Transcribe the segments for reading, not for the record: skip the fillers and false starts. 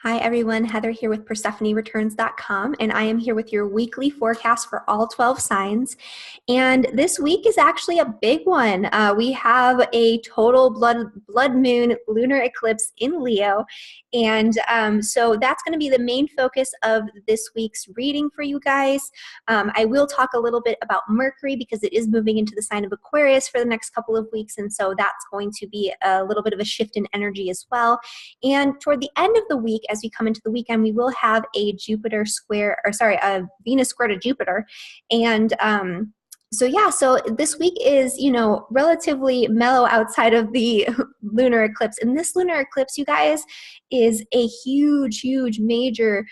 Hi everyone, Heather here with PersephoneReturns.com, and I am here with your weekly forecast for all 12 signs. And this week is actually a big one. We have a total blood moon lunar eclipse in Leo, and so that's going to be the main focus of this week's reading for you guys. I will talk a little bit about Mercury because it is moving into the sign of Aquarius for the next couple of weeks, and so that's going to be a little bit of a shift in energy as well. And toward the end of the week, as we come into the weekend, we will have a a Venus square to Jupiter. And so this week is, relatively mellow outside of the lunar eclipse. And this lunar eclipse, you guys, is a huge, huge, major,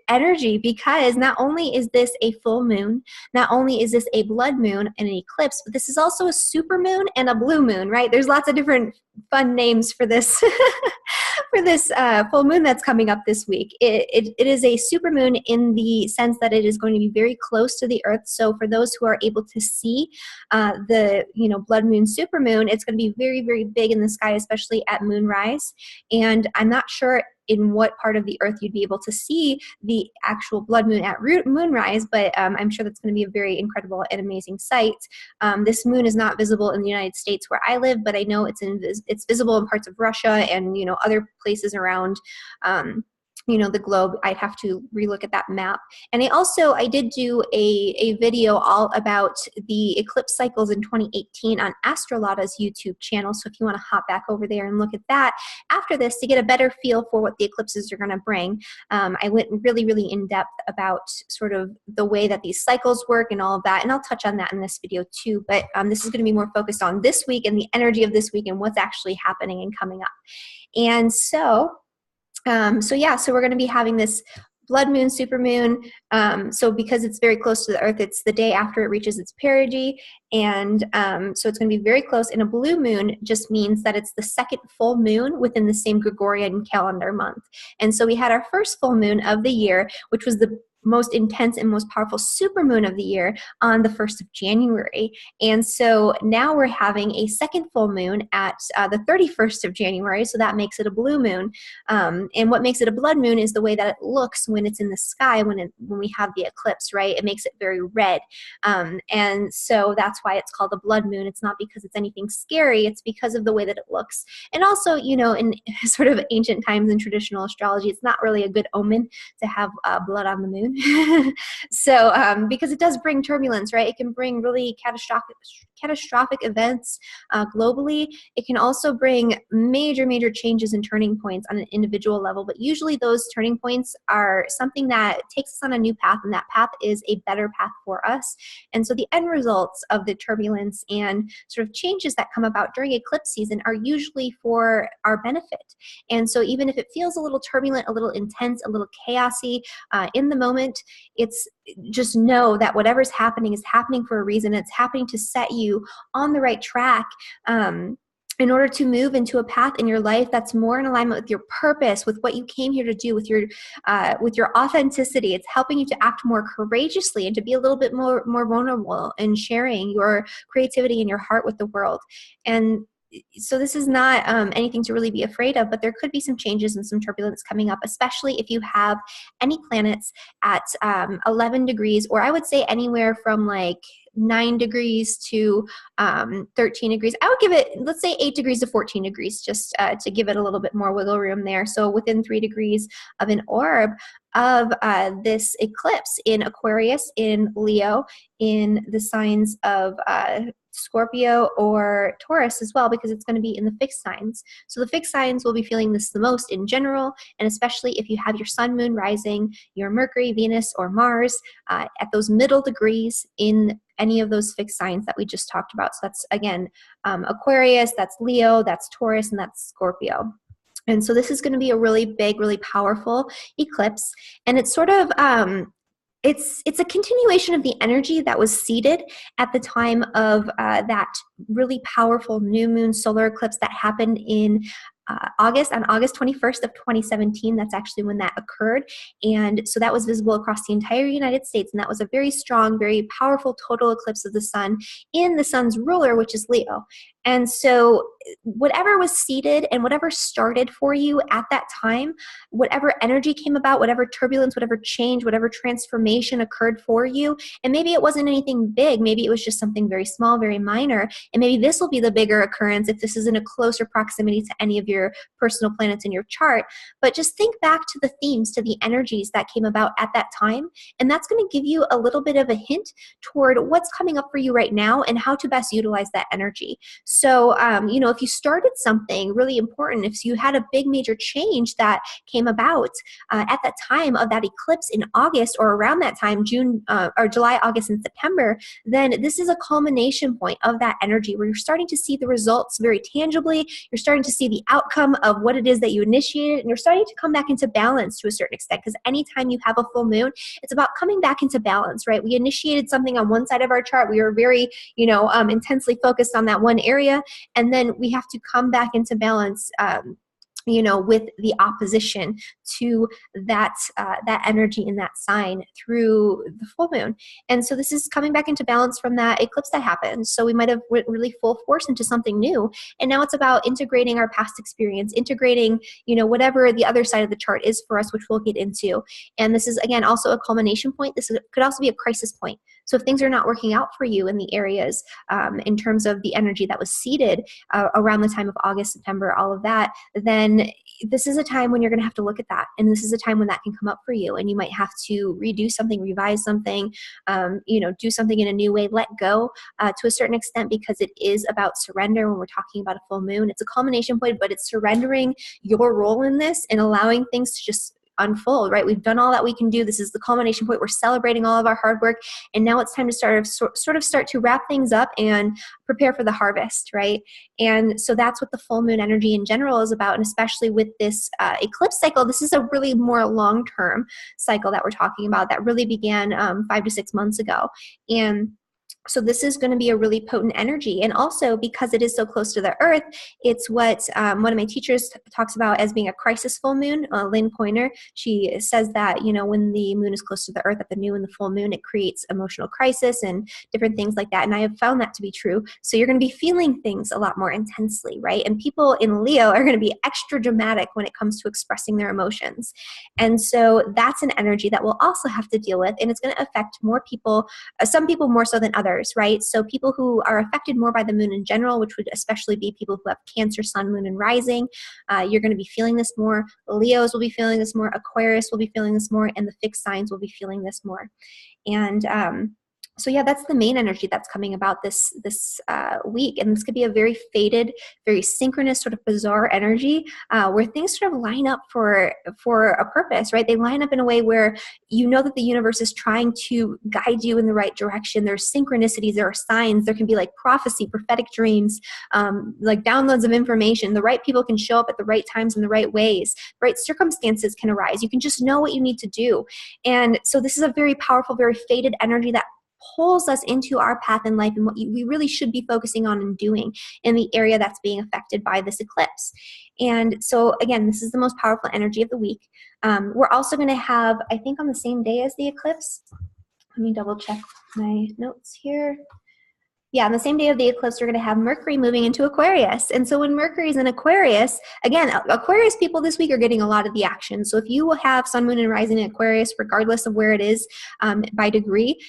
energy, because not only is this a full moon, not only is this a blood moon and an eclipse, but this is also a super moon and a blue moon, right? There's lots of different fun names for this for this full moon that's coming up this week. It is a super moon in the sense that it is going to be very close to the Earth. So for those who are able to see the blood moon, super moon, it's going to be very, very big in the sky, especially at moonrise. And I'm not sure in what part of the Earth you'd be able to see the actual blood moon at moonrise, but I'm sure that's going to be a very incredible and amazing sight. This moon is not visible in the United States where I live, but I know it's visible in parts of Russia and other places around the globe. I'd have to relook at that map. And I did do a video all about the eclipse cycles in 2018 on Astrology's YouTube channel. So if you want to hop back over there and look at that after this to get a better feel for what the eclipses are going to bring. I went really, really in depth about sort of the way that these cycles work and all of that. And I'll touch on that in this video too. But this is going to be more focused on this week and the energy of this week and what's actually happening and coming up. And so we're going to be having this blood moon, super moon. So because it's very close to the Earth, it's the day after it reaches its perigee. And so it's going to be very close. And a blue moon just means that it's the second full moon within the same Gregorian calendar month. And so we had our first full moon of the year, which was the most intense and most powerful supermoon of the year on the 1st of January. And so now we're having a second full moon at the 31st of January. So that makes it a blue moon. And what makes it a blood moon is the way that it looks when it's in the sky, when we have the eclipse, right? It makes it very red. And so that's why it's called a blood moon. It's not because it's anything scary. It's because of the way that it looks. And also, in sort of ancient times in traditional astrology, it's not really a good omen to have blood on the moon. So because it does bring turbulence, right? It can bring really catastrophic events globally. It can also bring major, major changes and turning points on an individual level, but usually those turning points are something that takes us on a new path, and that path is a better path for us. And so the end results of the turbulence and sort of changes that come about during eclipse season are usually for our benefit. And so even if it feels a little turbulent, a little intense, a little chaosy in the moment, it's just know that whatever's happening is happening for a reason. It's happening to set you on the right track in order to move into a path in your life that's more in alignment with your purpose, with what you came here to do, with your authenticity. It's helping you to act more courageously and to be a little bit more vulnerable in sharing your creativity and your heart with the world. And so this is not anything to really be afraid of, but there could be some changes and some turbulence coming up, especially if you have any planets at 11 degrees, or I would say anywhere from like 9 degrees to 13 degrees. I would give it, let's say 8 degrees to 14 degrees, just to give it a little bit more wiggle room there. So within 3 degrees of an orb of this eclipse in Aquarius, in Leo, in the signs of Scorpio or Taurus as well, because it's going to be in the fixed signs. So the fixed signs will be feeling this the most in general, and especially if you have your sun, moon, rising, your Mercury, Venus, or Mars at those middle degrees in any of those fixed signs that we just talked about. So that's, again, Aquarius, that's Leo, that's Taurus, and that's Scorpio. And so this is going to be a really big, really powerful eclipse. And it's sort of, it's a continuation of the energy that was seeded at the time of that really powerful new moon solar eclipse that happened in on August 21st of 2017. That's actually when that occurred. And so that was visible across the entire United States. And that was a very strong, very powerful total eclipse of the sun in the sun's ruler, which is Leo. And so whatever was seeded and whatever started for you at that time, whatever energy came about, whatever turbulence, whatever change, whatever transformation occurred for you, and maybe it wasn't anything big, maybe it was just something very small, very minor, and maybe this will be the bigger occurrence if this is in a closer proximity to any of your personal planets in your chart. But just think back to the themes, to the energies that came about at that time, and that's going to give you a little bit of a hint toward what's coming up for you right now and how to best utilize that energy. So, if you started something really important, if you had a big major change that came about at that time of that eclipse in August or around that time, June or July, August, and September, then this is a culmination point of that energy where you're starting to see the results very tangibly. You're starting to see the outcome of what it is that you initiated, and you're starting to come back into balance to a certain extent, because anytime you have a full moon, it's about coming back into balance, right? We initiated something on one side of our chart. We were very, intensely focused on that one area, and then we have to come back into balance, with the opposition to that energy in that sign through the full moon. And so this is coming back into balance from that eclipse that happened. So we might have went really full force into something new, and now it's about integrating our past experience, integrating, whatever the other side of the chart is for us, which we'll get into. And this is, again, also a culmination point. Could also be a crisis point. So if things are not working out for you in the areas in terms of the energy that was seeded around the time of August, September, all of that, then this is a time when you're going to have to look at that. And this is a time when that can come up for you. And you might have to redo something, revise something, do something in a new way, let go to a certain extent, because it is about surrender when we're talking about a full moon. It's a culmination point, but it's surrendering your role in this and allowing things to just unfold, right? We've done all that we can do. This is the culmination point. We're celebrating all of our hard work, and now it's time to start to wrap things up and prepare for the harvest, right? And so that's what the full moon energy in general is about, and especially with this eclipse cycle, this is a really more long-term cycle that we're talking about that really began 5 to 6 months ago. And so this is going to be a really potent energy. And also, because it is so close to the earth, it's what one of my teachers talks about as being a crisis full moon. Lynn Pointer, she says that, when the moon is close to the earth at the new and the full moon, it creates emotional crisis and different things like that. And I have found that to be true. So you're going to be feeling things a lot more intensely, right? And people in Leo are going to be extra dramatic when it comes to expressing their emotions. And so that's an energy that we'll also have to deal with. And it's going to affect more people, some people more so than others, right? So people who are affected more by the moon in general, which would especially be people who have Cancer, Sun, Moon, and Rising, you're going to be feeling this more. Leos will be feeling this more. Aquarius will be feeling this more. And the fixed signs will be feeling this more. And so yeah, that's the main energy that's coming about this week. And this could be a very fated, very synchronous, sort of bizarre energy where things sort of line up for a purpose, right? They line up in a way where you know that the universe is trying to guide you in the right direction. There's synchronicities, there are signs, there can be like prophecy, prophetic dreams, like downloads of information. The right people can show up at the right times in the right ways. Right circumstances can arise. You can just know what you need to do. And so this is a very powerful, very fated energy that pulls us into our path in life and what we really should be focusing on and doing in the area that's being affected by this eclipse. And so again, this is the most powerful energy of the week. We're also going to have, I think on the same day as the eclipse, let me double check my notes here. Yeah, on the same day of the eclipse, we're going to have Mercury moving into Aquarius. And so when Mercury is in Aquarius, again, Aquarius people this week are getting a lot of the action. So if you have Sun, Moon, and Rising in Aquarius, regardless of where it is by degree,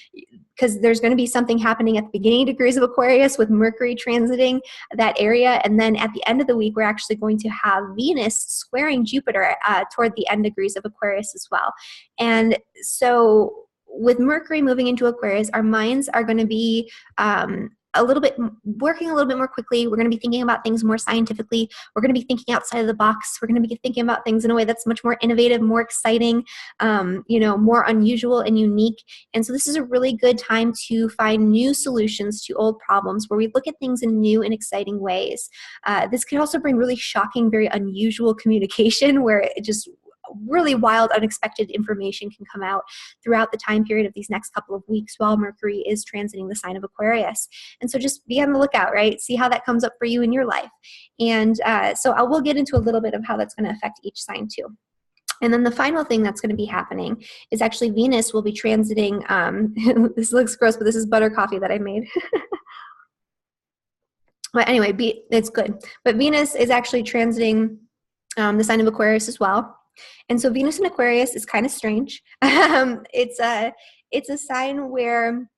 because there's going to be something happening at the beginning degrees of Aquarius with Mercury transiting that area. And then at the end of the week, we're actually going to have Venus squaring Jupiter toward the end degrees of Aquarius as well. And so with Mercury moving into Aquarius, our minds are going to be working a little bit more quickly. We're going to be thinking about things more scientifically. We're going to be thinking outside of the box. We're going to be thinking about things in a way that's much more innovative, more exciting, more unusual and unique. And so this is a really good time to find new solutions to old problems where we look at things in new and exciting ways. This could also bring really shocking, very unusual communication where it just really wild, unexpected information can come out throughout the time period of these next couple of weeks while Mercury is transiting the sign of Aquarius. And so just be on the lookout, right? See how that comes up for you in your life. And so I will get into a little bit of how that's going to affect each sign too. And then the final thing that's going to be happening is actually Venus will be transiting, this looks gross, but this is butter coffee that I made. But anyway, it's good. But Venus is actually transiting the sign of Aquarius as well. And so Venus in Aquarius is kind of strange. It's a sign where,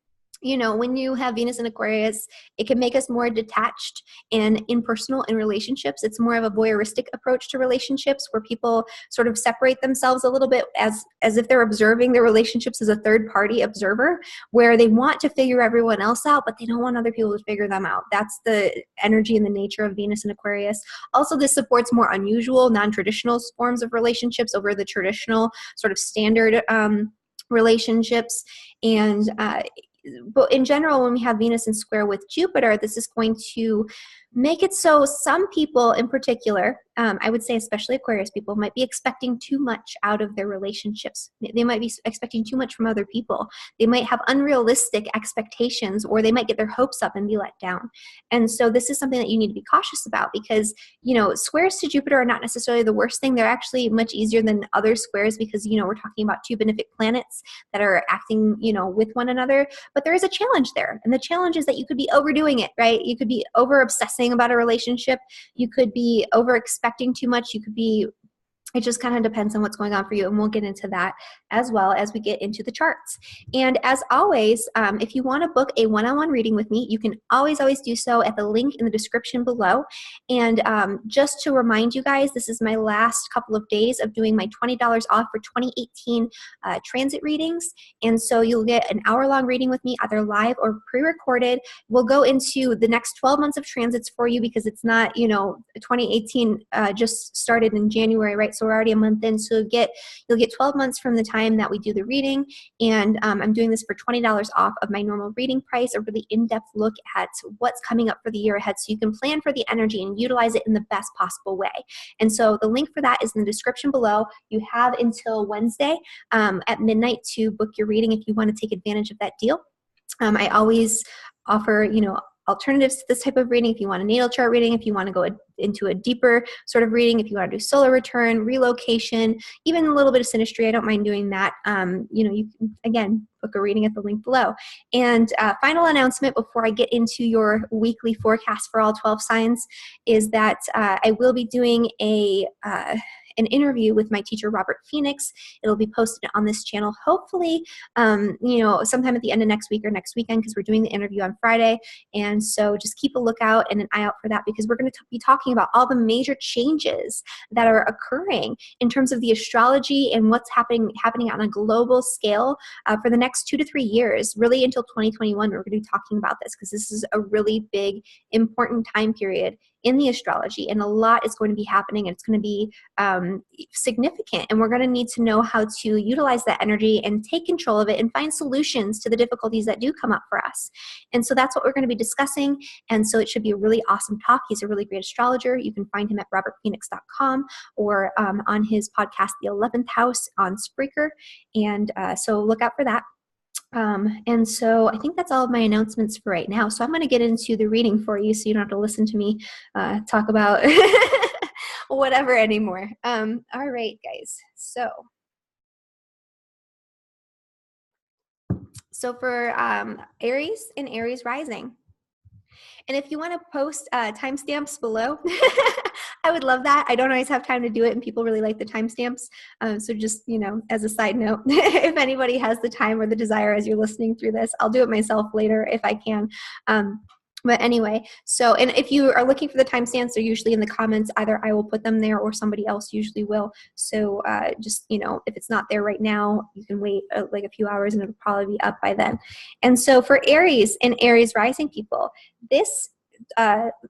when you have Venus in Aquarius, it can make us more detached and impersonal in relationships. It's more of a voyeuristic approach to relationships where people sort of separate themselves a little bit as if they're observing their relationships as a third party observer, where they want to figure everyone else out, but they don't want other people to figure them out. That's the energy and the nature of Venus in Aquarius. Also, this supports more unusual, non-traditional forms of relationships over the traditional sort of standard relationships. And but in general, when we have Venus in square with Jupiter, this is going to make it so some people in particular, I would say especially Aquarius people, might be expecting too much out of their relationships. They might be expecting too much from other people. They might have unrealistic expectations, or they might get their hopes up and be let down. And so this is something that you need to be cautious about, because, squares to Jupiter are not necessarily the worst thing. They're actually much easier than other squares because, we're talking about two benefic planets that are acting, with one another. But there is a challenge there. And the challenge is that you could be overdoing it, right? You could be over obsessing about a relationship. You could be over expecting too much. It just kind of depends on what's going on for you. And we'll get into that as well as we get into the charts. And as always, if you want to book a one-on-one reading with me, you can always do so at the link in the description below. And just to remind you guys, this is my last couple of days of doing my $20 off for 2018 transit readings. And so you'll get an hour-long reading with me, either live or pre-recorded. We'll go into the next 12 months of transits for you, because it's not, 2018 just started in January, right? So we're already a month in. So you'll get 12 months from the time that we do the reading. And I'm doing this for $20 off of my normal reading price, a really in-depth look at what's coming up for the year ahead, so you can plan for the energy and utilize it in the best possible way. And so the link for that is in the description below. You have until Wednesday at midnight to book your reading if you want to take advantage of that deal. I always offer, alternatives to this type of reading. If you want a natal chart reading, if you want to go into a deeper sort of reading, if you want to do solar return, relocation, even a little bit of synastry, I don't mind doing that. You can, again, book a reading at the link below. And final announcement before I get into your weekly forecast for all 12 signs is that I will be doing an interview with my teacher, Robert Phoenix. It'll be posted on this channel, hopefully, sometime at the end of next week or next weekend, because we're doing the interview on Friday. And so just keep a lookout and an eye out for that, because we're going to be talking about all the major changes that are occurring in terms of the astrology and what's happening on a global scale for the next 2 to 3 years, really until 2021. We're going to be talking about this because this is a really big, important time period in the astrology, and a lot is going to be happening, and it's going to be significant, and we're going to need to know how to utilize that energy and take control of it and find solutions to the difficulties that do come up for us. And so that's what we're going to be discussing, and so it should be a really awesome talk. He's a really great astrologer. You can find him at robertphoenix.com or on his podcast, The 11th House, on Spreaker, and so look out for that. And so I think that's all of my announcements for right now. So I'm going to get into the reading for you, so you don't have to listen to me talk about whatever anymore. All right, guys. So for Aries and Aries rising. And if you want to post timestamps below, I would love that. I don't always have time to do it, and people really like the timestamps. So just, as a side note, if anybody has the time or the desire as you're listening through this, I'll do it myself later if I can. But anyway, and if you are looking for the timestamps, they're usually in the comments. Either I will put them there or somebody else usually will. So just, if it's not there right now, you can wait like a few hours and it'll probably be up by then. And so for Aries and Aries rising people, this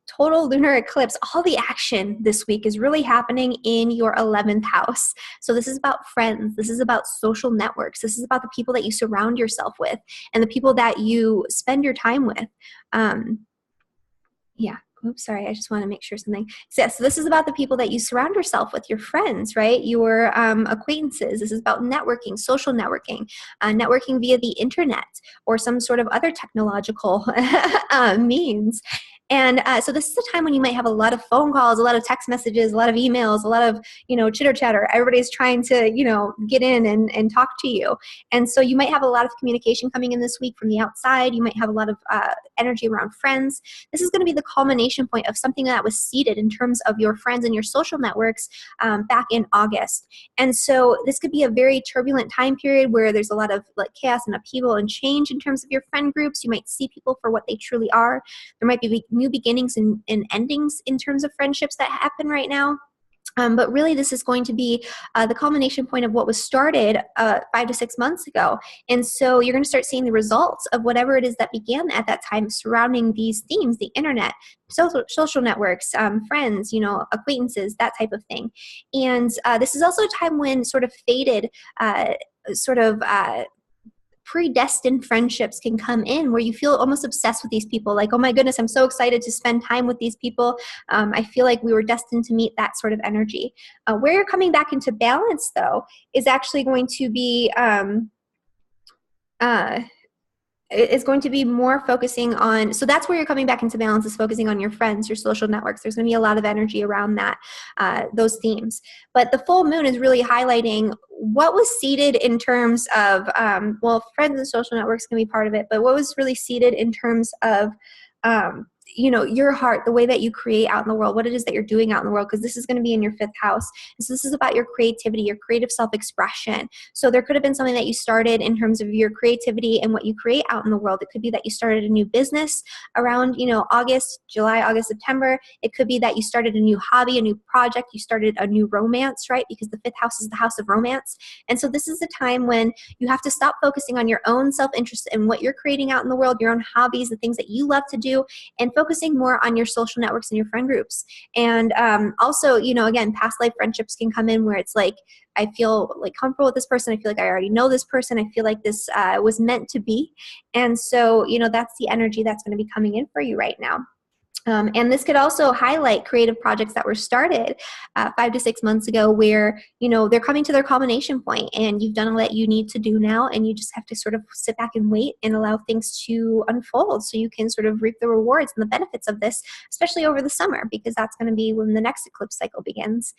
total lunar eclipse, all the action this week is really happening in your 11th house. So this is about friends. This is about social networks. This is about the people that you surround yourself with and the people that you spend your time with. Yeah. Oops, sorry. I just want to make sure something. So this is about the people that you surround yourself with, your friends, right? Your acquaintances. This is about networking, social networking, networking via the internet or some sort of other technological means. And so this is a time when you might have a lot of phone calls, a lot of text messages, a lot of emails, a lot of, chitter chatter. Everybody's trying to, get in and talk to you. And so you might have a lot of communication coming in this week from the outside. You might have a lot of energy around friends. This is going to be the culmination point of something that was seeded in terms of your friends and your social networks back in August. And so this could be a very turbulent time period where there's a lot of like chaos and upheaval and change in terms of your friend groups. You might see people for what they truly are. There might be new beginnings and endings in terms of friendships that happen right now. But really, this is going to be the culmination point of what was started 5 to 6 months ago. And so you're going to start seeing the results of whatever it is that began at that time surrounding these themes, the internet, social networks, friends, acquaintances, that type of thing. And this is also a time when sort of faded, predestined friendships can come in where you feel almost obsessed with these people. Like, oh my goodness, I'm so excited to spend time with these people. I feel like we were destined to meet that sort of energy. Where you're coming back into balance, though, is actually going to be is going to be more focusing on, so that's where you're coming back into balance, is focusing on your friends, your social networks. There's going to be a lot of energy around that, those themes. But the full moon is really highlighting what was seeded in terms of, friends and social networks can be part of it, but what was really seeded in terms of, your heart, the way that you create out in the world, what it is that you're doing out in the world, because this is going to be in your 5th house. And so this is about your creativity, your creative self-expression. So there could have been something that you started in terms of your creativity and what you create out in the world. It could be that you started a new business around, July, August, September. It could be that you started a new hobby, a new project. You started a new romance, right? Because the 5th house is the house of romance. And so this is a time when you have to stop focusing on your own self-interest and what you're creating out in the world, your own hobbies, the things that you love to do, and focusing more on your social networks and your friend groups. And also, again, past life friendships can come in where it's like, I feel like comfortable with this person. I feel like I already know this person. I feel like this was meant to be. And so, that's the energy that's going to be coming in for you right now. And this could also highlight creative projects that were started 5 to 6 months ago where, they're coming to their culmination point and you've done all that you need to do now, and you just have to sort of sit back and wait and allow things to unfold so you can sort of reap the rewards and the benefits of this, especially over the summer, because that's going to be when the next eclipse cycle begins.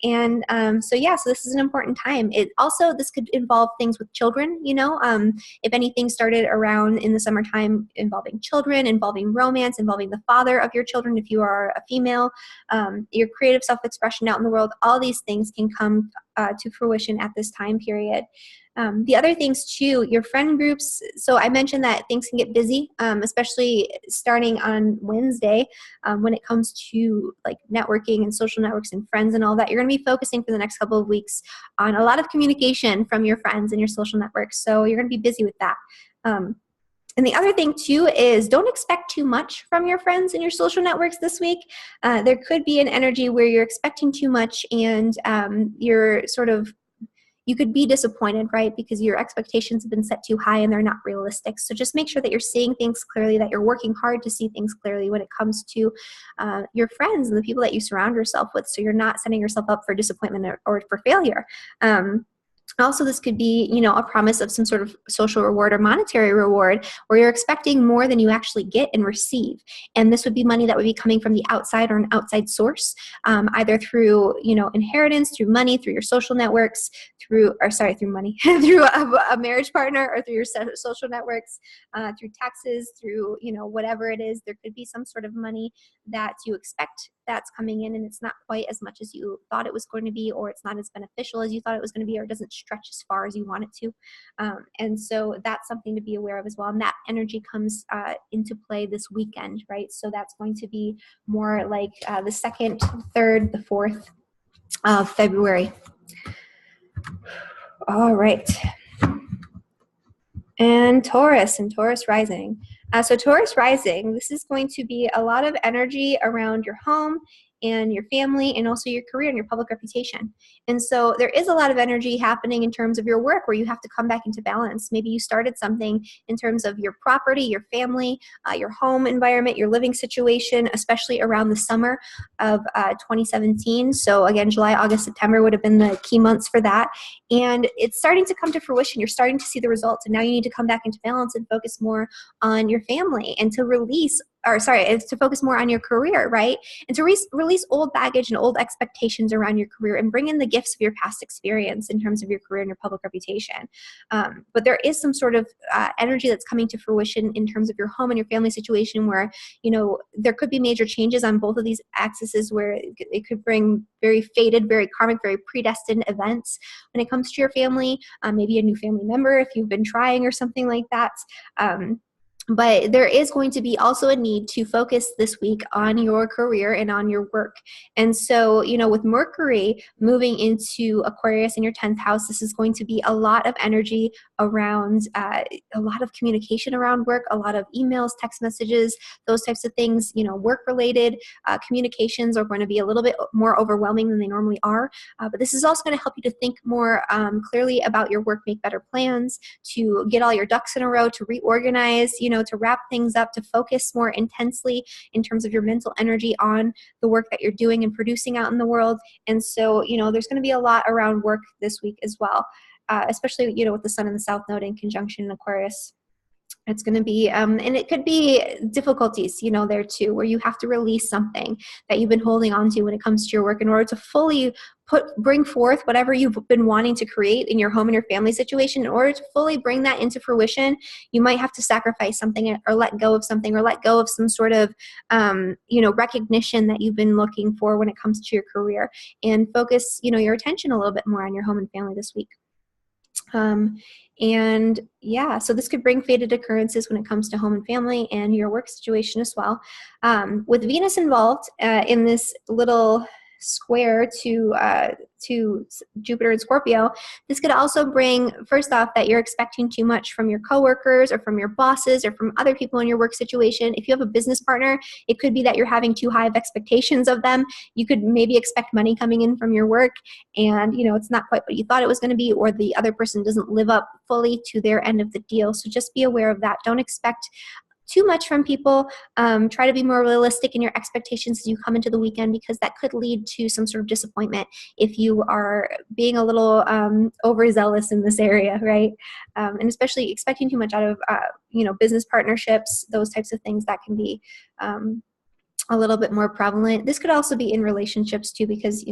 And so this is an important time. This could involve things with children, if anything started around in the summertime involving children, involving romance, involving the father of your children if you are a female, your creative self-expression out in the world, all these things can come to fruition at this time period. The other things too, your friend groups. So I mentioned that things can get busy, especially starting on Wednesday when it comes to like networking and social networks and friends and all that. You're going to be focusing for the next couple of weeks on a lot of communication from your friends and your social networks. So you're going to be busy with that. And the other thing too is don't expect too much from your friends and your social networks this week. There could be an energy where you're expecting too much and you could be disappointed, right? Because your expectations have been set too high and they're not realistic. So just make sure that you're seeing things clearly, that you're working hard to see things clearly when it comes to your friends and the people that you surround yourself with. So you're not setting yourself up for disappointment or for failure. Also, this could be, a promise of some sort of social reward or monetary reward where you're expecting more than you actually get and receive. And this would be money that would be coming from the outside or an outside source, either through, inheritance, through money, through your social networks, through money, through a marriage partner or through your social networks, through taxes, through, whatever it is. There could be some sort of money that you expect that's coming in and it's not quite as much as you thought it was going to be, or it's not as beneficial as you thought it was going to be, or it doesn't stretch as far as you want it to. And so that's something to be aware of as well. And that energy comes into play this weekend, right? So that's going to be more like the 2nd, 3rd, the 4th of February. All right. And Taurus rising. So Taurus rising, this is going to be a lot of energy around your home and your family and also your career and your public reputation. And so there is a lot of energy happening in terms of your work where you have to come back into balance. Maybe you started something in terms of your property, your family, your home environment, your living situation, especially around the summer of 2017. So again, July, August, September would have been the key months for that. And it's starting to come to fruition. You're starting to see the results. And now you need to come back into balance and focus more on your family and to release is to focus more on your career, right? And to release old baggage and old expectations around your career and bring in the gifts of your past experience in terms of your career and your public reputation. But there is some sort of energy that's coming to fruition in terms of your home and your family situation where, there could be major changes on both of these axes where it could bring very fated, very karmic, very predestined events when it comes to your family, maybe a new family member if you've been trying or something like that. But there is going to be also a need to focus this week on your career and on your work. And so, with Mercury moving into Aquarius in your 10th house, this is going to be a lot of energy around a lot of communication around work, a lot of emails, text messages, those types of things. Work-related communications are going to be a little bit more overwhelming than they normally are. But this is also going to help you to think more clearly about your work, make better plans, to get all your ducks in a row, to reorganize, to wrap things up, to focus more intensely in terms of your mental energy on the work that you're doing and producing out in the world. And so, there's going to be a lot around work this week as well, especially, with the sun in the south node in conjunction in Aquarius. It's going to be, and it could be difficulties, there too, where you have to release something that you've been holding on to when it comes to your work in order to fully bring forth whatever you've been wanting to create in your home and your family situation. In order to fully bring that into fruition, you might have to sacrifice something or let go of something or let go of some sort of, recognition that you've been looking for when it comes to your career, and focus, your attention a little bit more on your home and family this week. And yeah, so this could bring fated occurrences when it comes to home and family and your work situation as well. With Venus involved in this little square to Jupiter and Scorpio, this could also bring, first off, that you're expecting too much from your coworkers or from your bosses or from other people in your work situation. If you have a business partner, it could be that you're having too high of expectations of them. You could maybe expect money coming in from your work and, it's not quite what you thought it was going to be, or the other person doesn't live up fully to their end of the deal. So just be aware of that. Don't expect too much from people. Try to be more realistic in your expectations as you come into the weekend, because that could lead to some sort of disappointment if you are being a little overzealous in this area, right? And especially expecting too much out of, business partnerships, those types of things that can be a little bit more prevalent. This could also be in relationships too, because,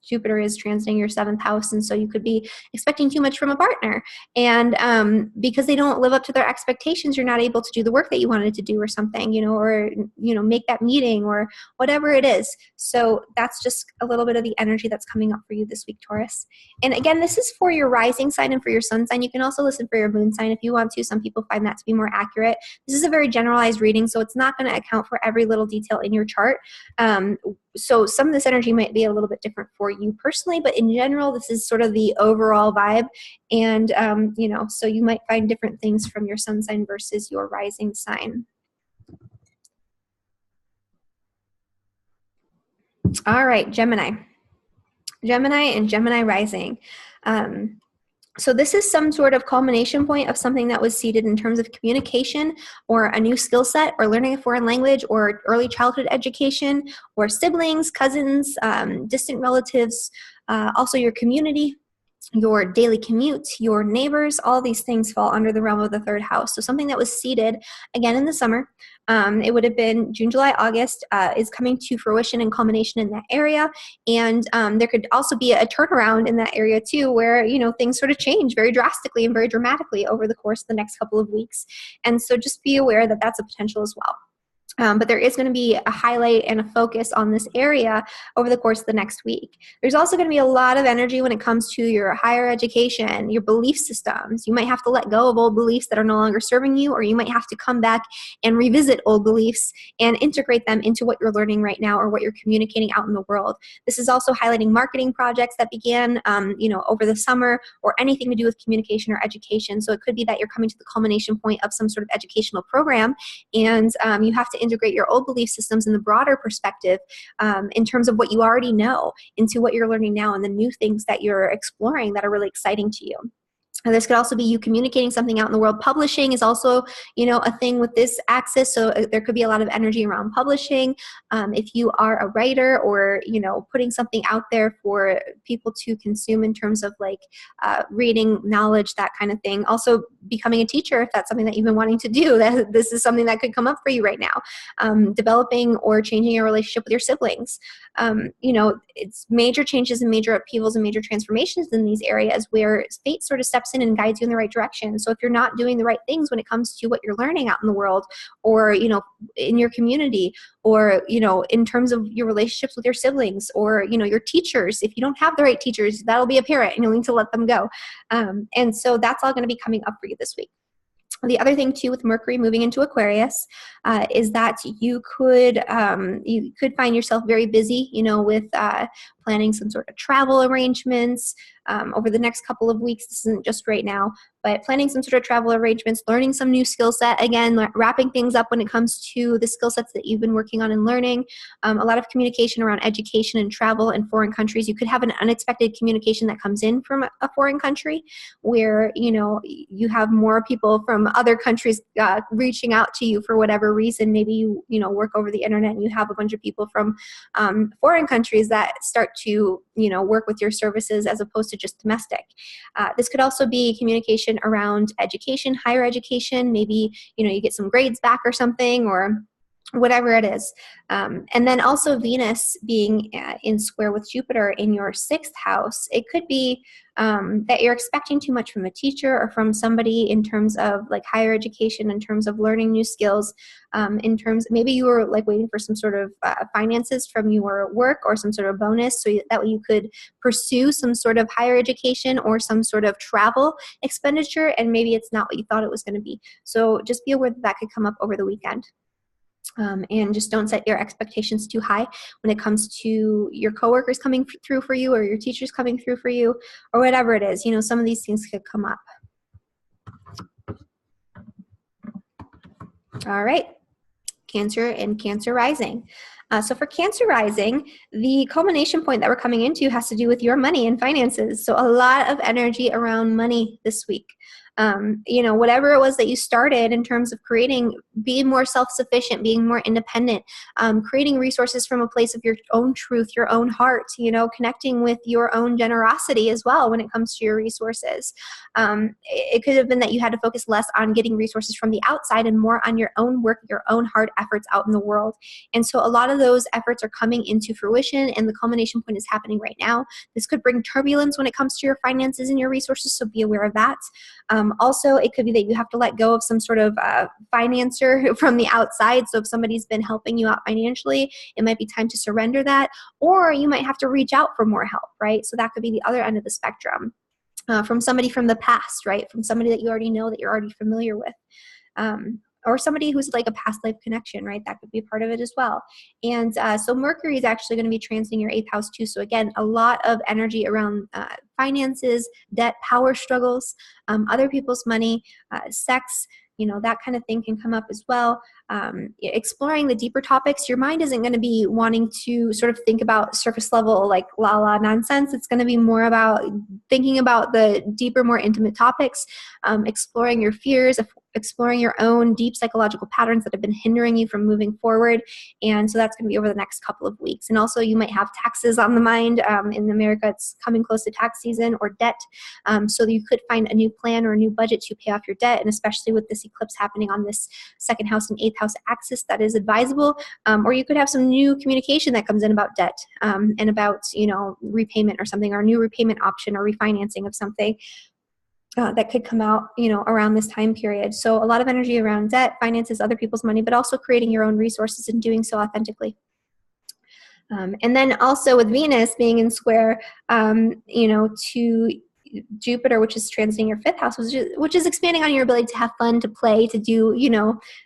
Jupiter is transiting your 7th house. And so you could be expecting too much from a partner. And because they don't live up to their expectations, you're not able to do the work that you wanted to do or something, or, make that meeting or whatever it is. So that's just a little bit of the energy that's coming up for you this week, Taurus. And again, this is for your rising sign and for your sun sign. You can also listen for your moon sign if you want to. Some people find that to be more accurate. This is a very generalized reading, so it's not going to account for every little detail in your chart. So some of this energy might be a little bit different for you personally, but in general, this is sort of the overall vibe. And, so you might find different things from your sun sign versus your rising sign. All right, Gemini. Gemini and Gemini rising. So this is some sort of culmination point of something that was seeded in terms of communication or a new skill set or learning a foreign language or early childhood education or siblings, cousins, distant relatives, also your community, your daily commute, your neighbors. All these things fall under the realm of the 3rd house. So something that was seeded again in the summer, it would have been June, July, August, is coming to fruition and culmination in that area. And there could also be a turnaround in that area too, where, things sort of change very drastically and very dramatically over the course of the next couple of weeks. And so just be aware that that's a potential as well. But there is going to be a highlight and a focus on this area over the course of the next week. There's also going to be a lot of energy when it comes to your higher education, your belief systems. You might have to let go of old beliefs that are no longer serving you, or you might have to come back and revisit old beliefs and integrate them into what you're learning right now or what you're communicating out in the world. This is also highlighting marketing projects that began, over the summer, or anything to do with communication or education. So it could be that you're coming to the culmination point of some sort of educational program, and you have to integrate your old belief systems in the broader perspective, in terms of what you already know into what you're learning now and the new things that you're exploring that are really exciting to you. This could also be you communicating something out in the world. Publishing is also, a thing with this axis. So there could be a lot of energy around publishing. If you are a writer or, putting something out there for people to consume in terms of like reading, knowledge, that kind of thing. Also becoming a teacher, if that's something that you've been wanting to do, this is something that could come up for you right now. Developing or changing your relationship with your siblings. It's major changes and major upheavals and major transformations in these areas where fate sort of steps in and guides you in the right direction. So if you're not doing the right things when it comes to what you're learning out in the world, or, in your community, or, in terms of your relationships with your siblings, or, your teachers, if you don't have the right teachers, that'll be apparent and you'll need to let them go. And so that's all going to be coming up for you this week. The other thing too with Mercury moving into Aquarius is that you could find yourself very busy, with planning some sort of travel arrangements over the next couple of weeks. This isn't just right now, but planning some sort of travel arrangements, learning some new skill set, again, wrapping things up when it comes to the skill sets that you've been working on and learning. A lot of communication around education and travel in foreign countries. You could have an unexpected communication that comes in from a foreign country where, you have more people from other countries reaching out to you for whatever reason. Maybe you work over the internet and you have a bunch of people from foreign countries that start to, work with your services as opposed to just domestic. This could also be communication around education, higher education. Maybe, you get some grades back or something, or whatever it is. And then also Venus being in square with Jupiter in your sixth house. It could be that you're expecting too much from a teacher or from somebody in terms of like higher education, in terms of learning new skills, in terms, maybe you were like waiting for some sort of finances from your work or some sort of bonus, so that way you could pursue some sort of higher education or some sort of travel expenditure, and maybe it's not what you thought it was going to be. So just be aware that that could come up over the weekend. And just don't set your expectations too high when it comes to your coworkers coming through for you, or your teachers coming through for you, or whatever it is. Some of these things could come up. All right. Cancer and Cancer rising. So for Cancer rising, the culmination point that we're coming into has to do with your money and finances. So a lot of energy around money this week. Whatever it was that you started in terms of creating, being more self-sufficient, being more independent, creating resources from a place of your own truth, your own heart, connecting with your own generosity as well when it comes to your resources. It could have been that you had to focus less on getting resources from the outside and more on your own work, your own hard efforts out in the world. And so a lot of those efforts are coming into fruition, and the culmination point is happening right now. This could bring turbulence when it comes to your finances and your resources, so be aware of that. Also, it could be that you have to let go of some sort of financer from the outside. So if somebody's been helping you out financially, it might be time to surrender that, or you might have to reach out for more help, right? So that could be the other end of the spectrum. From somebody from the past, right? From somebody that you already know, that you're already familiar with. Or somebody who's like a past life connection, right? That could be part of it as well. And so Mercury is actually going to be transiting your 8th house too. So again, a lot of energy around finances, debt, power struggles, other people's money, sex, that kind of thing can come up as well. Exploring the deeper topics, your mind isn't going to be wanting to sort of think about surface level, like la nonsense. It's going to be more about thinking about the deeper, more intimate topics, exploring your fears, exploring your own deep psychological patterns that have been hindering you from moving forward. And so that's going to be over the next couple of weeks. And also you might have taxes on the mind. In America, it's coming close to tax season, or debt. So you could find a new plan or a new budget to pay off your debt. And especially with this eclipse happening on this 2nd house and 8th house axis, that is advisable. Or you could have some new communication that comes in about debt and about, repayment or something, or a new repayment option or refinancing of something. That could come out, around this time period. So a lot of energy around debt, finances, other people's money, but also creating your own resources and doing so authentically. And then also with Venus being in square, to Jupiter, which is transiting your 5th house, which is expanding on your ability to have fun, to play, to do,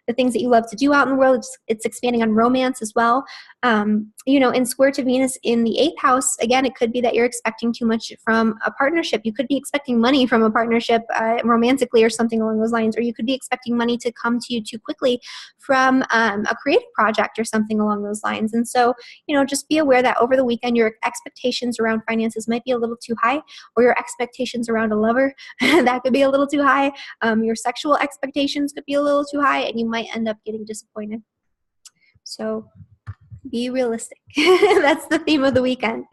the things that you love to do out in the world. It's expanding on romance as well. In square to Venus in the 8th house, again, it could be that you're expecting too much from a partnership. You could be expecting money from a partnership romantically or something along those lines, or you could be expecting money to come to you too quickly from a creative project or something along those lines. And so, just be aware that over the weekend, your expectations around finances might be a little too high, or your expectations expectations around a lover, that could be a little too high. Your sexual expectations could be a little too high, and you might end up getting disappointed. So be realistic. That's the theme of the weekend.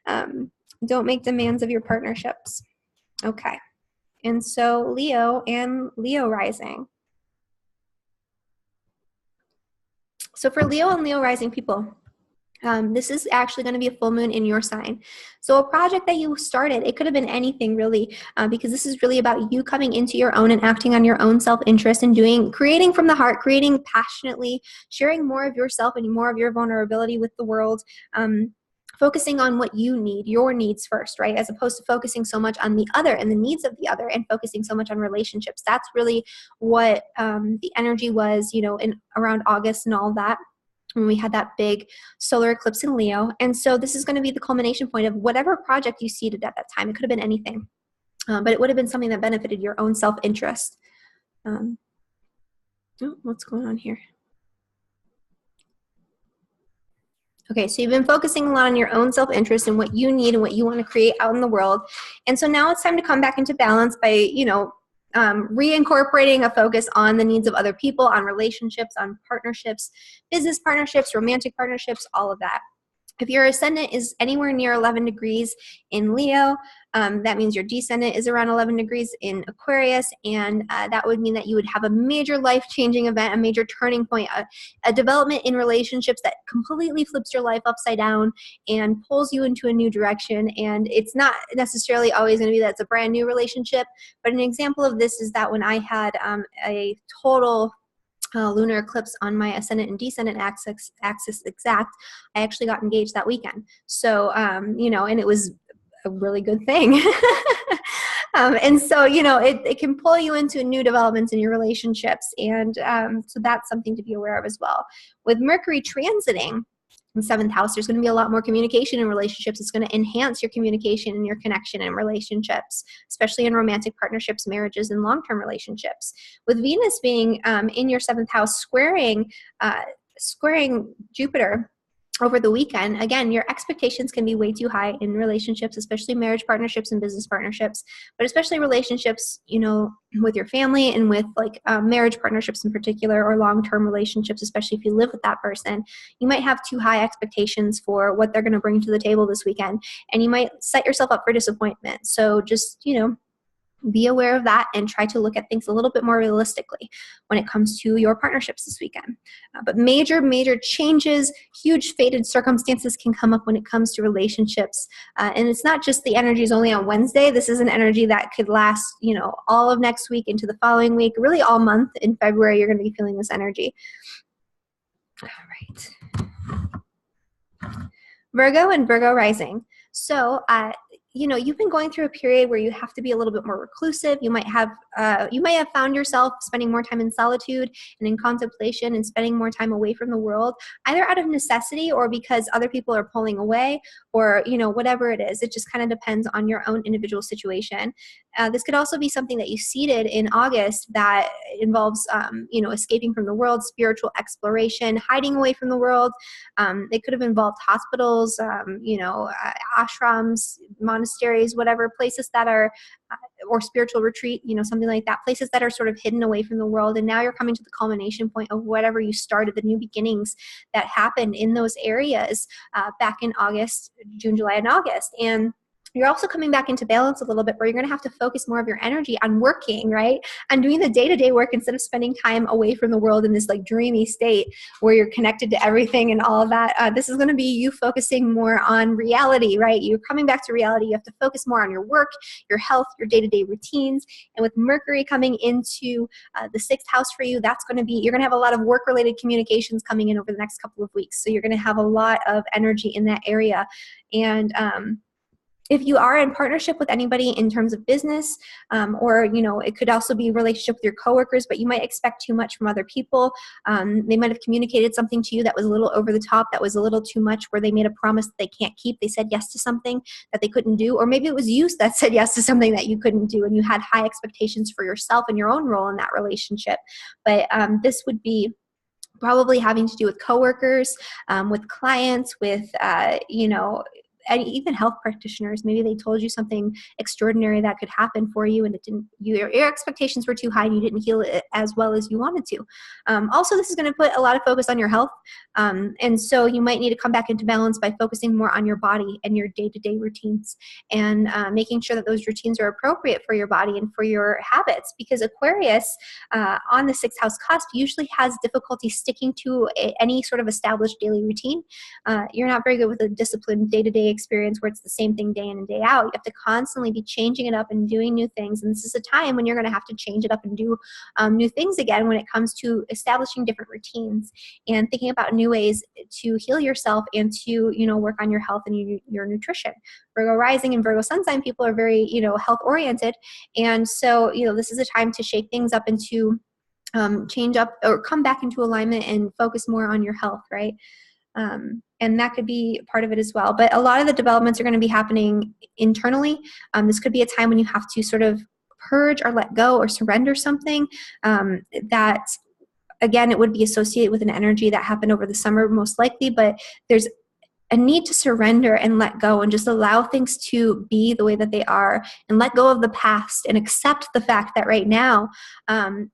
Don't make demands of your partnerships. Okay. And so Leo and Leo rising. So for Leo and Leo rising people, this is actually going to be a full moon in your sign. So a project that you started, it could have been anything really, because this is really about you coming into your own and acting on your own self-interest and creating from the heart, creating passionately, sharing more of yourself and more of your vulnerability with the world, focusing on what you need, your needs first, right? As opposed to focusing so much on the other and the needs of the other and focusing so much on relationships. That's really what the energy was, in around August and all that, when we had that big solar eclipse in Leo. And so this is going to be the culmination point of whatever project you seeded at that time. It could have been anything, but it would have been something that benefited your own self-interest. What's going on here? Okay, so you've been focusing a lot on your own self-interest and what you need and what you want to create out in the world. And so now it's time to come back into balance by, reincorporating a focus on the needs of other people, on relationships, on partnerships, business partnerships, romantic partnerships, all of that. If your ascendant is anywhere near 11 degrees in Leo, that means your descendant is around 11 degrees in Aquarius, and that would mean that you would have a major life-changing event, a major turning point, a development in relationships that completely flips your life upside down and pulls you into a new direction. And it's not necessarily always going to be that it's a brand new relationship, but an example of this is that when I had a total lunar eclipse on my ascendant and descendant axis exact, I actually got engaged that weekend. So, and it was a really good thing. And so, it can pull you into new developments in your relationships. And so that's something to be aware of as well. With Mercury transiting in 7th house, there's going to be a lot more communication in relationships. It's going to enhance your communication and your connection in relationships, especially in romantic partnerships, marriages, and long-term relationships. With Venus being in your 7th house, squaring Jupiter over the weekend, again, your expectations can be way too high in relationships, especially marriage partnerships and business partnerships, but especially relationships, with your family and with marriage partnerships in particular, or long-term relationships, especially if you live with that person. You might have too high expectations for what they're going to bring to the table this weekend, and you might set yourself up for disappointment. So just, be aware of that and try to look at things a little bit more realistically when it comes to your partnerships this weekend. But major changes, huge fated circumstances can come up when it comes to relationships. And it's not just the energy is only on Wednesday. This is an energy that could last, all of next week into the following week, really all month. In February, you're going to be feeling this energy. All right. Virgo and Virgo rising. So, you've been going through a period where you have to be a little bit more reclusive. You might have found yourself spending more time in solitude and in contemplation and spending more time away from the world, either out of necessity or because other people are pulling away, or, whatever it is. It just kind of depends on your own individual situation. This could also be something that you seeded in August that involves, escaping from the world, spiritual exploration, hiding away from the world. It could have involved hospitals, ashrams, monasteries, whatever, places that are, or spiritual retreat, something like that, places that are sort of hidden away from the world. And now you're coming to the culmination point of whatever you started, the new beginnings that happened in those areas back in August, June, July, and August. And you're also coming back into balance a little bit, where you're going to have to focus more of your energy on working, right? On doing the day-to-day work instead of spending time away from the world in this dreamy state where you're connected to everything and all of that. This is going to be you focusing more on reality, right? You're coming back to reality. You have to focus more on your work, your health, your day-to-day routines. And with Mercury coming into the 6th house for you, you're going to have a lot of work-related communications coming in over the next couple of weeks. So you're going to have a lot of energy in that area. And, if you are in partnership with anybody in terms of business, or, it could also be a relationship with your coworkers, but you might expect too much from other people. They might have communicated something to you that was a little over the top, that was a little too much, where they made a promise that they can't keep. They said yes to something that they couldn't do, or maybe it was you that said yes to something that you couldn't do, and you had high expectations for yourself and your own role in that relationship. But this would be probably having to do with coworkers, with clients, with, and even health practitioners. Maybe they told you something extraordinary that could happen for you, and it didn't. Your expectations were too high, and you didn't heal it as well as you wanted to. Also, this is going to put a lot of focus on your health, and so you might need to come back into balance by focusing more on your body and your day-to-day routines, and making sure that those routines are appropriate for your body and for your habits. Because Aquarius, on the sixth house cusp, usually has difficulty sticking to any sort of established daily routine. You're not very good with a disciplined day-to-day experience where it's the same thing day in and day out. You have to constantly be changing it up and doing new things. And this is a time when you're going to have to change it up and do new things again when it comes to establishing different routines and thinking about new ways to heal yourself and to, work on your health and your nutrition. Virgo rising and Virgo sun sign people are very, health oriented. And so, this is a time to shake things up and to change up or come back into alignment and focus more on your health, right? And that could be part of it as well. But a lot of the developments are going to be happening internally. This could be a time when you have to sort of purge or let go or surrender something that, again, it would be associated with an energy that happened over the summer most likely, but there's a need to surrender and let go and just allow things to be the way that they are and let go of the past and accept the fact that right now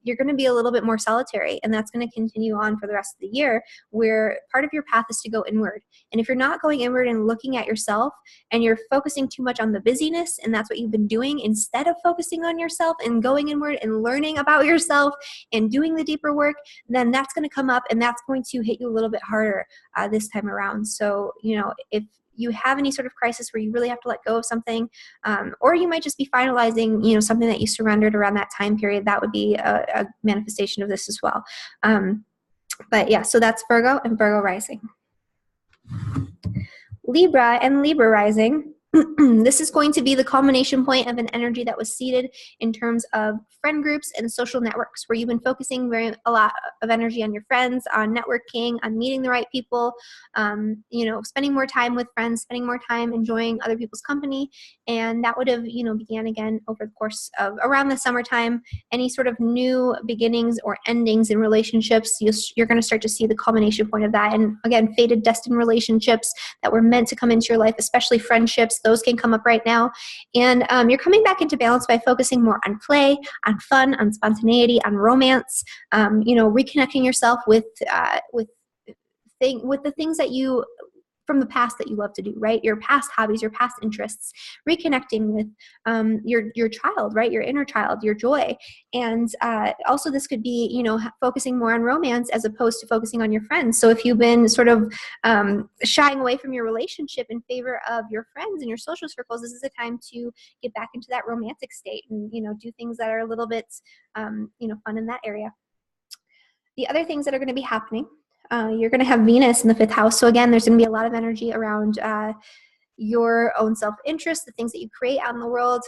you're going to be a little bit more solitary, and that's going to continue on for the rest of the year, where part of your path is to go inward. And if you're not going inward and looking at yourself and you're focusing too much on the busyness, and that's what you've been doing instead of focusing on yourself and going inward and learning about yourself and doing the deeper work, then that's going to come up and that's going to hit you a little bit harder this time around. So, if you have any sort of crisis where you really have to let go of something, or you might just be finalizing, something that you surrendered around that time period, that would be a manifestation of this as well. But yeah, so that's Virgo and Virgo rising. Libra and Libra rising. This is going to be the culmination point of an energy that was seeded in terms of friend groups and social networks, where you've been focusing a lot of energy on your friends, on networking, on meeting the right people, spending more time with friends, spending more time enjoying other people's company. And that would have, began again over the course of around the summertime. Any sort of new beginnings or endings in relationships, you're going to start to see the culmination point of that. And again, fated, destined relationships that were meant to come into your life, especially friendships, those can come up right now. And you're coming back into balance by focusing more on play, on fun, on spontaneity, on romance, reconnecting yourself with the things that you from the past that you love to do, right? Your past hobbies, your past interests, reconnecting with your child, right? Your inner child, your joy. And also this could be, focusing more on romance as opposed to focusing on your friends. So if you've been sort of shying away from your relationship in favor of your friends and your social circles, this is a time to get back into that romantic state and, do things that are a little bit, fun in that area. The other things that are going to be happening, you're going to have Venus in the fifth house. So again, there's going to be a lot of energy around your own self-interest, the things that you create out in the world,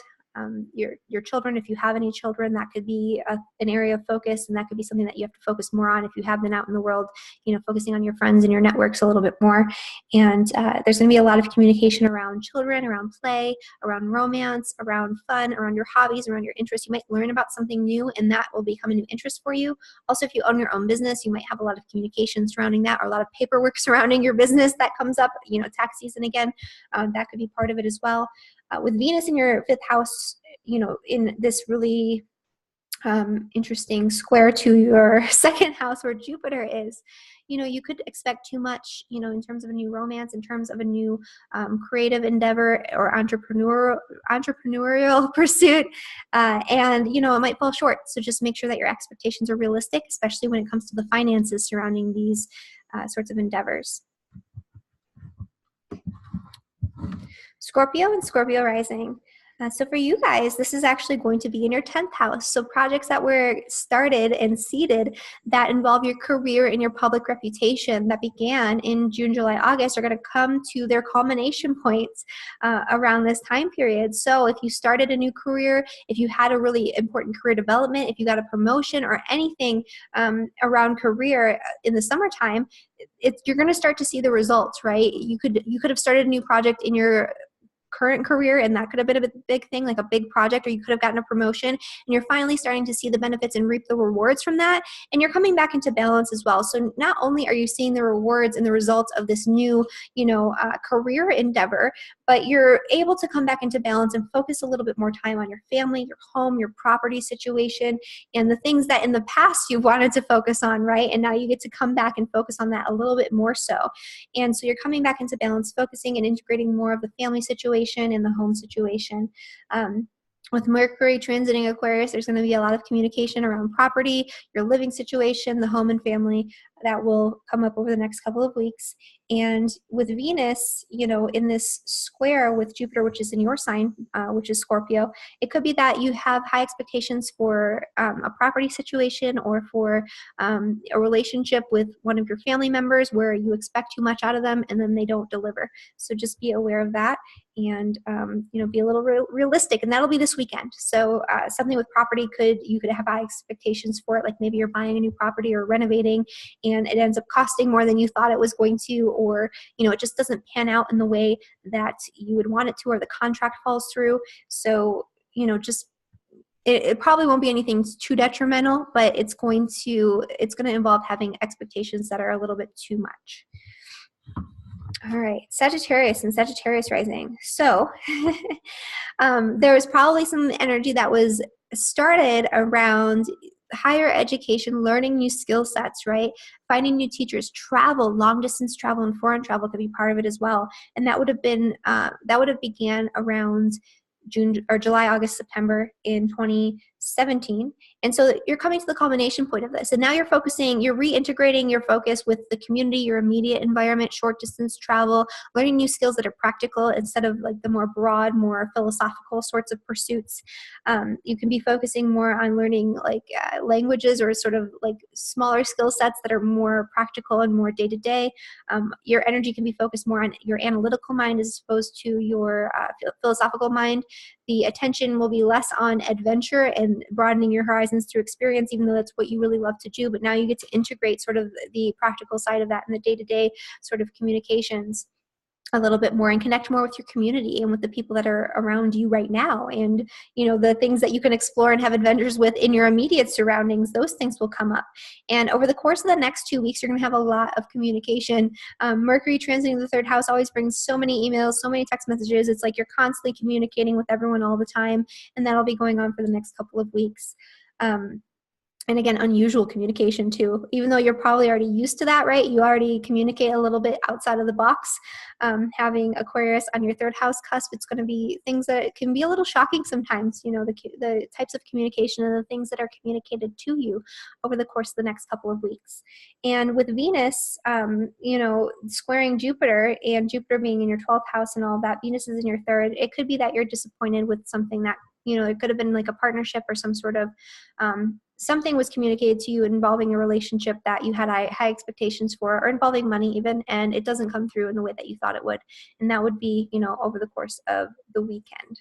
your children. If you have any children, that could be an area of focus, and that could be something that you have to focus more on if you have been out in the world, focusing on your friends and your networks a little bit more. And there's going to be a lot of communication around children, around play, around romance, around fun, around your hobbies, around your interests. You might learn about something new, and that will become a new interest for you. Also, if you own your own business, you might have a lot of communication surrounding that, or a lot of paperwork surrounding your business that comes up, tax season again, that could be part of it as well. With Venus in your fifth house, in this really interesting square to your second house where Jupiter is, you could expect too much, in terms of a new romance, in terms of a new creative endeavor or entrepreneurial pursuit. And, it might fall short. So just make sure that your expectations are realistic, especially when it comes to the finances surrounding these sorts of endeavors. Scorpio and Scorpio rising. So for you guys, this is actually going to be in your 10th house. So projects that were started and seeded that involve your career and your public reputation that began in June, July, August are going to come to their culmination points around this time period. So if you started a new career, if you had a really important career development, if you got a promotion or anything around career in the summertime, you're going to start to see the results, right? You could have started a new project in your current career, and that could have been a big thing, like a big project, or you could have gotten a promotion, and you're finally starting to see the benefits and reap the rewards from that, and you're coming back into balance as well. So not only are you seeing the rewards and the results of this new, career endeavor, but you're able to come back into balance and focus a little bit more time on your family, your home, your property situation, and the things that in the past you wanted to focus on, right? And now you get to come back and focus on that a little bit more so. And so you're coming back into balance, focusing and integrating more of the family situation and the home situation. With Mercury transiting Aquarius, there's going to be a lot of communication around property, your living situation, the home and family that will come up over the next couple of weeks. And with Venus, in this square with Jupiter, which is in your sign, which is Scorpio, it could be that you have high expectations for a property situation, or for a relationship with one of your family members where you expect too much out of them and then they don't deliver. So just be aware of that, and be a little realistic, and that'll be this weekend. So something with property, you could have high expectations for it, like maybe you're buying a new property or renovating, and it ends up costing more than you thought it was going to, or it just doesn't pan out in the way that you would want it to, or the contract falls through. So just it probably won't be anything too detrimental, but it's going to involve having expectations that are a little bit too much. All right, Sagittarius and Sagittarius rising. So there was probably some energy that was started around higher education, learning new skill sets, right? Finding new teachers, travel, long distance travel and foreign travel could be part of it as well. And that would have began around June or July, August, September in 2017. And so you're coming to the culmination point of this. And now you're reintegrating your focus with the community, your immediate environment, short distance travel, learning new skills that are practical instead of like the more broad, more philosophical sorts of pursuits. You can be focusing more on learning languages, or sort of like smaller skill sets that are more practical and more day to day. Your energy can be focused more on your analytical mind as opposed to your philosophical mind. The attention will be less on adventure and broadening your horizons through experience, even though that's what you really love to do. But now you get to integrate sort of the practical side of that in the day-to-day sort of communications a little bit more, and connect more with your community and with the people that are around you right now. And, the things that you can explore and have adventures with in your immediate surroundings, those things will come up. And over the course of the next 2 weeks, you're going to have a lot of communication. Mercury transiting the third house always brings so many emails, so many text messages. It's like you're constantly communicating with everyone all the time, and that'll be going on for the next couple of weeks. And again, unusual communication too, even though you're probably already used to that, right? You already communicate a little bit outside of the box. Having Aquarius on your third house cusp, it's going to be things that can be a little shocking sometimes, the types of communication and the things that are communicated to you over the course of the next couple of weeks. And with Venus, squaring Jupiter, and Jupiter being in your 12th house and all that, Venus is in your third. It could be that you're disappointed with something that, it could have been like a partnership or some sort of something was communicated to you involving a relationship that you had high expectations for, or involving money even, and it doesn't come through in the way that you thought it would. And that would be, over the course of the weekend.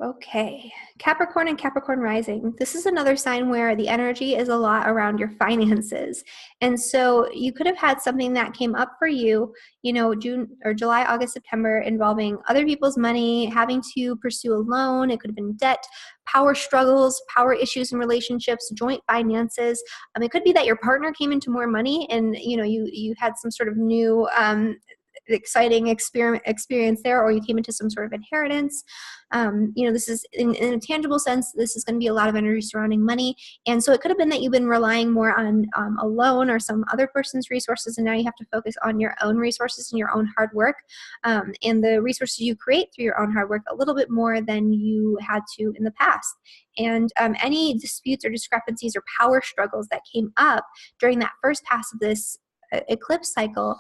Okay, Capricorn and Capricorn rising. This is another sign where the energy is a lot around your finances. And so you could have had something that came up for you, June or July, August, September, involving other people's money, having to pursue a loan. It could have been debt, power struggles, power issues in relationships, joint finances. It could be that your partner came into more money, and, you had some sort of new exciting experience there, or you came into some sort of inheritance. This is in a tangible sense, this is going to be a lot of energy surrounding money. And so it could have been that you've been relying more on a loan or some other person's resources, and now you have to focus on your own resources and your own hard work, and the resources you create through your own hard work a little bit more than you had to in the past. And any disputes or discrepancies or power struggles that came up during that first pass of this eclipse cycle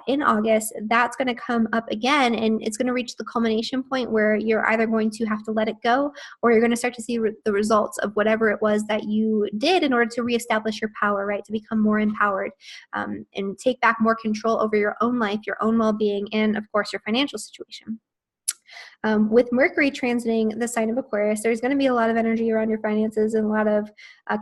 in August, that's going to come up again, and it's going to reach the culmination point where you're either going to have to let it go, or you're going to start to see the results of whatever it was that you did in order to reestablish your power, right? To become more empowered, and take back more control over your own life, your own well-being, and of course your financial situation. With Mercury transiting the sign of Aquarius, there's going to be a lot of energy around your finances and a lot of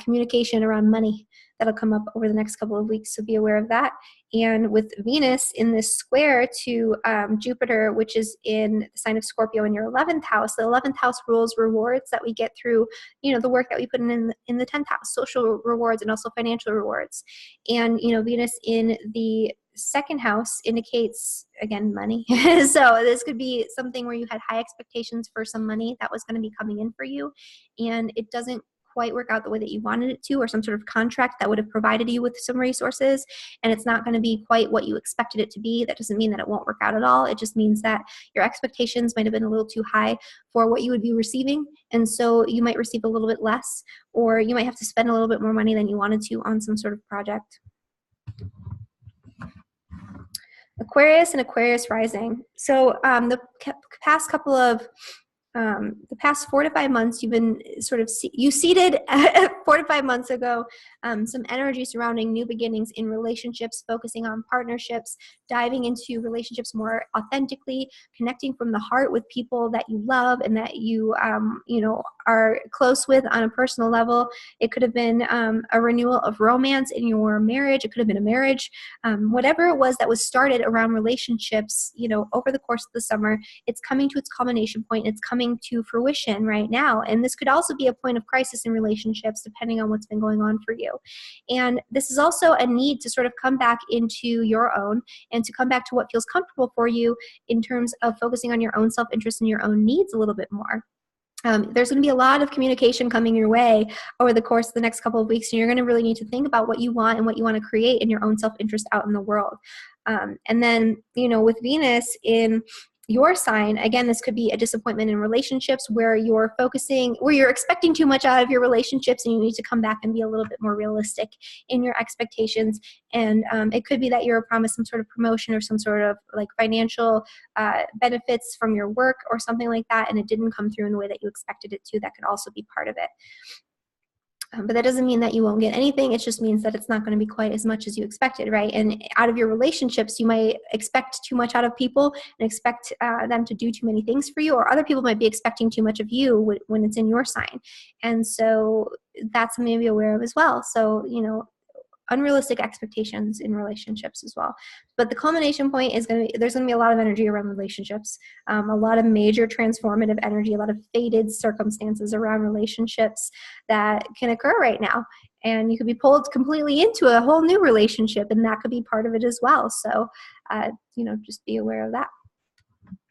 communication around money that'll come up over the next couple of weeks, so be aware of that. And with Venus in this square to Jupiter, which is in the sign of Scorpio in your 11th house, the 11th house rules rewards that we get through, the work that we put in the 10th house, social rewards and also financial rewards. And, Venus in the second house indicates, again, money. So this could be something where you had high expectations for some money that was going to be coming in for you, and it doesn't quite work out the way that you wanted it to, or some sort of contract that would have provided you with some resources, and it's not going to be quite what you expected it to be. That doesn't mean that it won't work out at all. It just means that your expectations might have been a little too high for what you would be receiving, and so you might receive a little bit less, or you might have to spend a little bit more money than you wanted to on some sort of project. Aquarius and Aquarius rising. So the past couple of the past 4 to 5 months, you've been you seeded 4 to 5 months ago some energy surrounding new beginnings in relationships, focusing on partnerships, diving into relationships more authentically, connecting from the heart with people that you love and that you are close with on a personal level. It could have been a renewal of romance in your marriage. It could have been a marriage. Whatever it was that was started around relationships, over the course of the summer, it's coming to its culmination point. It's coming to fruition right now. And this could also be a point of crisis in relationships, depending on what's been going on for you. And this is also a need to sort of come back into your own and to come back to what feels comfortable for you in terms of focusing on your own self-interest and your own needs a little bit more. There's going to be a lot of communication coming your way over the course of the next couple of weeks, and you're going to really need to think about what you want and what you want to create in your own self-interest out in the world. And then, with Venus in your sign, again, this could be a disappointment in relationships where you're expecting too much out of your relationships, and you need to come back and be a little bit more realistic in your expectations. And it could be that you're promised some sort of promotion or some sort of financial benefits from your work or something like that, and it didn't come through in the way that you expected it to. That could also be part of it. But that doesn't mean that you won't get anything. It just means that it's not going to be quite as much as you expected, right? And out of your relationships, you might expect too much out of people and expect them to do too many things for you, or other people might be expecting too much of you when it's in your sign. And so that's something to be aware of as well. So, unrealistic expectations in relationships as well. But the culmination point is there's going to be a lot of energy around relationships, a lot of major transformative energy, a lot of fated circumstances around relationships that can occur right now. And you could be pulled completely into a whole new relationship, and that could be part of it as well. So, just be aware of that.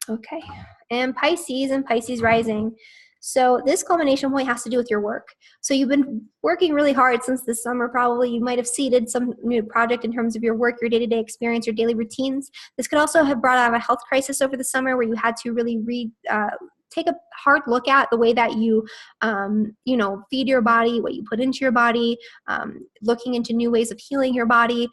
Okay. And Pisces and Pisces rising. So this culmination point has to do with your work. So you've been working really hard since this summer, probably. You might have seeded some new project in terms of your work, your day-to-day experience, your daily routines. This could also have brought on a health crisis over the summer where you had to really take a hard look at the way that you, feed your body, what you put into your body, looking into new ways of healing your body,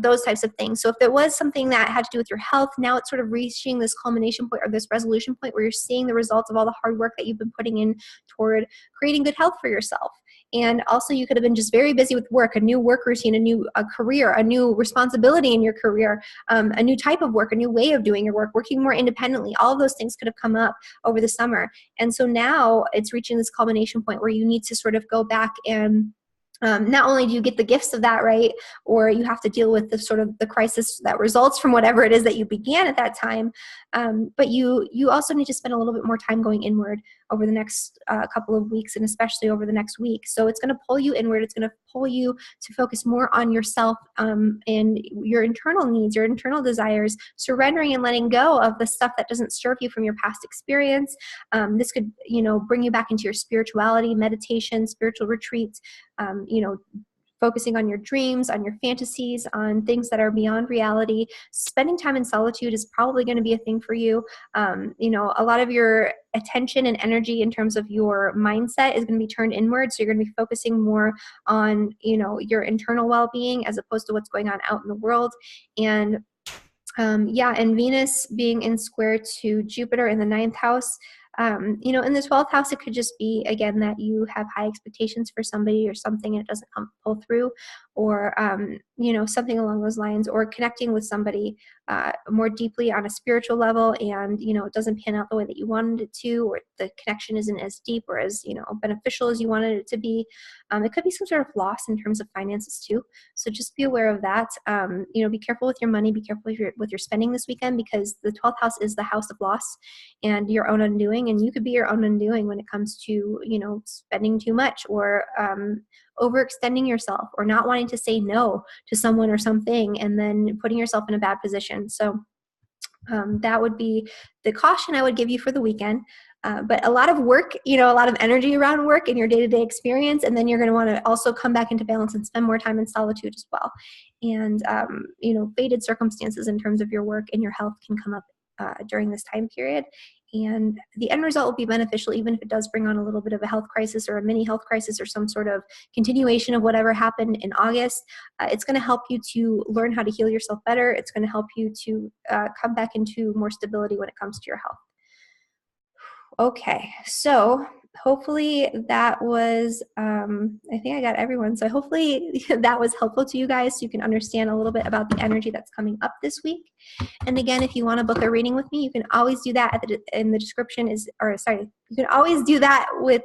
those types of things. So if there was something that had to do with your health, now it's sort of reaching this culmination point or this resolution point where you're seeing the results of all the hard work that you've been putting in toward creating good health for yourself. And also you could have been just very busy with work, a new work routine, a new career, a new responsibility in your career, a new type of work, a new way of doing your work, working more independently. All of those things could have come up over the summer. And so now it's reaching this culmination point where you need to sort of go back and not only do you get the gifts of that, right, or you have to deal with the sort of the crisis that results from whatever it is that you began at that time, but you also need to spend a little bit more time going inward over the next couple of weeks, and especially over the next week. So it's going to pull you inward. It's going to pull you to focus more on yourself and your internal needs, your internal desires, surrendering and letting go of the stuff that doesn't serve you from your past experience. This could, bring you back into your spirituality, meditation, spiritual retreats, focusing on your dreams, on your fantasies, on things that are beyond reality. Spending time in solitude is probably going to be a thing for you. A lot of your attention and energy in terms of your mindset is going to be turned inward. So you're going to be focusing more on, your internal well-being as opposed to what's going on out in the world. And and Venus being in square to Jupiter in the 9th house, in the 12th house, it could just be, again, that you have high expectations for somebody or something and it doesn't pull through. or something along those lines, or connecting with somebody more deeply on a spiritual level, and it doesn't pan out the way that you wanted it to, or the connection isn't as deep or as beneficial as you wanted it to be. It could be some sort of loss in terms of finances too. So just be aware of that. Be careful with your money. Be careful with your spending this weekend, because the 12th house is the house of loss and your own undoing. And you could be your own undoing when it comes to, spending too much, or overextending yourself, or not wanting to say no to someone or something, and then putting yourself in a bad position. So that would be the caution I would give you for the weekend. But a lot of work, a lot of energy around work in your day-to-day experience. And then you're going to want to also come back into balance and spend more time in solitude as well. And, fated circumstances in terms of your work and your health can come up during this time period. And the end result will be beneficial, even if it does bring on a little bit of a health crisis or a mini health crisis or some sort of continuation of whatever happened in August. It's going to help you to learn how to heal yourself better. It's going to help you to come back into more stability when it comes to your health. Okay, so hopefully that was, I think I got everyone. So hopefully that was helpful to you guys, so you can understand a little bit about the energy that's coming up this week. And again, if you want to book a reading with me, you can always do that in the description you can always do that with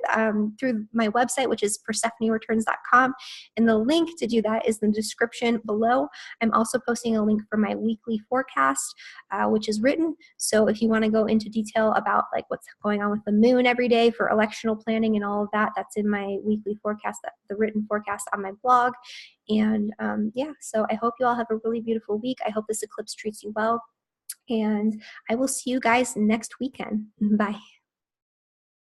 through my website, which is persephonereturns.com. And the link to do that is in the description below. I'm also posting a link for my weekly forecast, which is written. So if you want to go into detail about like what's going on with the moon every day for electional planning and all of that, that's in my weekly forecast, the written forecast on my blog. And so I hope you all have a really beautiful week. I hope this eclipse treats you well. And I will see you guys next weekend. Bye.